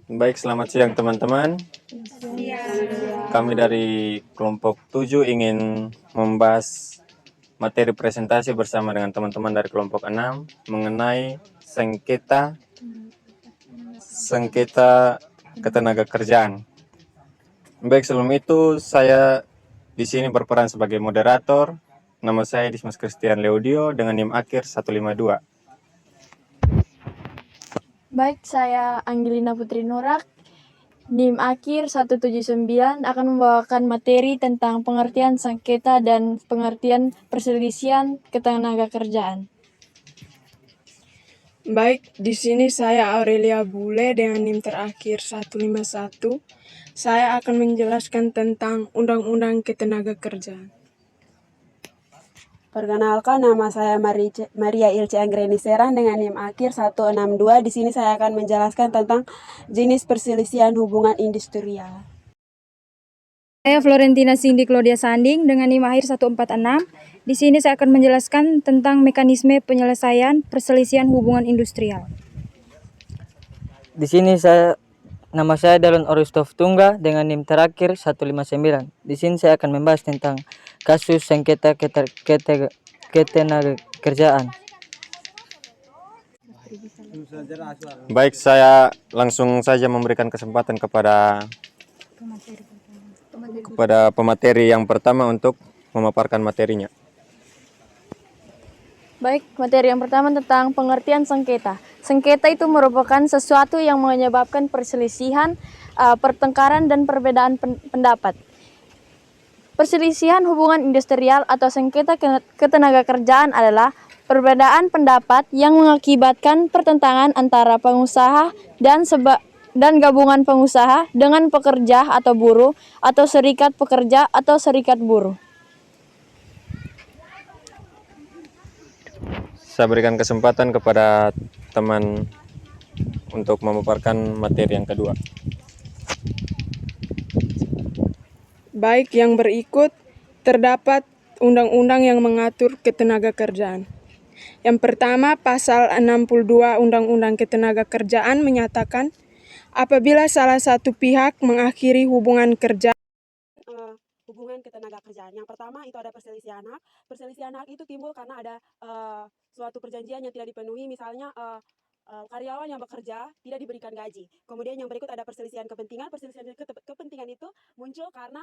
Baik, selamat siang teman-teman. Kami dari kelompok 7 ingin membahas materi presentasi bersama dengan teman-teman dari kelompok 6 mengenai sengketa ketenaga kerjaan. Baik, sebelum itu saya di sini berperan sebagai moderator. Nama saya Dismas Christian Leodio dengan NIM akhir 152. Baik, saya Angelina Putri Nurak, NIM akhir 179 akan membawakan materi tentang pengertian sengketa dan pengertian perselisihan ketenaga kerjaan. Baik, di sini saya Aurelia Bule dengan NIM terakhir 151. Saya akan menjelaskan tentang Undang-Undang Ketenaga Kerjaan. Perkenalkan, nama saya Maria Ilce Anggreni Serang dengan NIM akhir 162. Di sini saya akan menjelaskan tentang jenis perselisihan hubungan industrial. Saya Florentina Cindy Claudia Sanding dengan NIM akhir 146. Di sini saya akan menjelaskan tentang mekanisme penyelesaian perselisihan hubungan industrial. Di sini nama saya Dalon Oristov Tungga dengan NIM terakhir 159. Di sini saya akan membahas tentang kasus sengketa ketenaga kerjaan. Baik, saya langsung saja memberikan kesempatan kepada pemateri yang pertama untuk memaparkan materinya. Baik, materi yang pertama tentang pengertian sengketa. Sengketa itu merupakan sesuatu yang menyebabkan perselisihan, pertengkaran, dan perbedaan pendapat. Perselisihan hubungan industrial atau sengketa ketenaga kerjaan adalah perbedaan pendapat yang mengakibatkan pertentangan antara pengusaha dan gabungan pengusaha dengan pekerja atau buruh atau serikat pekerja atau serikat buruh. Saya berikan kesempatan kepada teman untuk memaparkan materi yang kedua. Baik, yang berikut terdapat undang-undang yang mengatur ketenaga kerjaan. Yang pertama, pasal 62 Undang-Undang Ketenaga Kerjaan menyatakan apabila salah satu pihak mengakhiri hubungan ketenaga kerjaan. Yang pertama itu ada perselisihan hak. Perselisihan hak itu timbul karena ada suatu perjanjian yang tidak dipenuhi, misalnya karyawan yang bekerja tidak diberikan gaji. Kemudian yang berikut ada perselisihan kepentingan. Perselisihan kepentingan itu muncul karena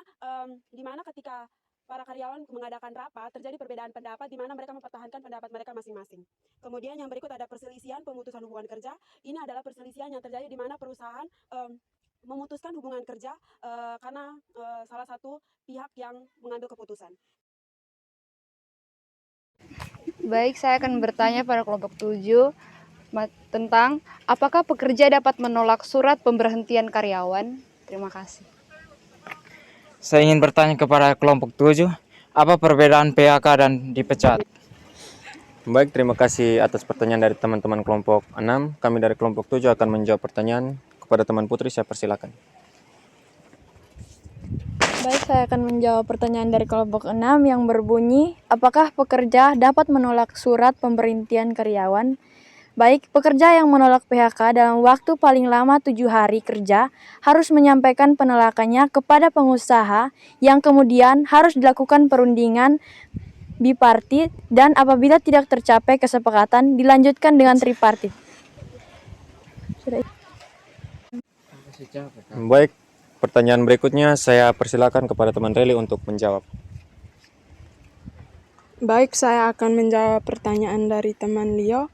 di mana ketika para karyawan mengadakan rapat, terjadi perbedaan pendapat di mana mereka mempertahankan pendapat mereka masing-masing. Kemudian yang berikut ada perselisihan pemutusan hubungan kerja. Ini adalah perselisihan yang terjadi di mana perusahaan memutuskan hubungan kerja karena salah satu pihak yang mengambil keputusan. Baik, saya akan bertanya pada kelompok 7 tentang apakah pekerja dapat menolak surat pemberhentian karyawan? Terima kasih. Saya ingin bertanya kepada kelompok 7, apa perbedaan PHK dan dipecat? Baik, terima kasih atas pertanyaan dari teman-teman kelompok 6. Kami dari kelompok 7 akan menjawab pertanyaan kepada teman Putri. Saya persilakan. Baik, saya akan menjawab pertanyaan dari kelompok 6 yang berbunyi, apakah pekerja dapat menolak surat pemberhentian karyawan? Baik, pekerja yang menolak PHK dalam waktu paling lama 7 hari kerja harus menyampaikan penolakannya kepada pengusaha yang kemudian harus dilakukan perundingan bipartit dan apabila tidak tercapai kesepakatan dilanjutkan dengan tripartit. Baik, pertanyaan berikutnya saya persilakan kepada teman Reli untuk menjawab. Baik, saya akan menjawab pertanyaan dari teman Leo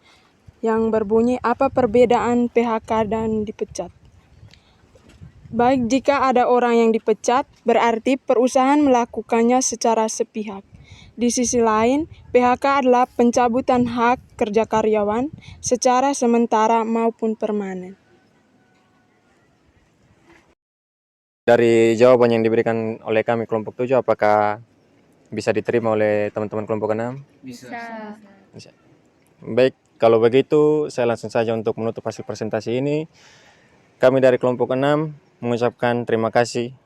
yang berbunyi apa perbedaan PHK dan dipecat. Baik, jika ada orang yang dipecat, berarti perusahaan melakukannya secara sepihak. Di sisi lain, PHK adalah pencabutan hak kerja karyawan secara sementara maupun permanen. Dari jawaban yang diberikan oleh kami kelompok 7, apakah bisa diterima oleh teman-teman kelompok 6? Bisa. Baik, kalau begitu saya langsung saja untuk menutup hasil presentasi ini. Kami dari kelompok 6 mengucapkan terima kasih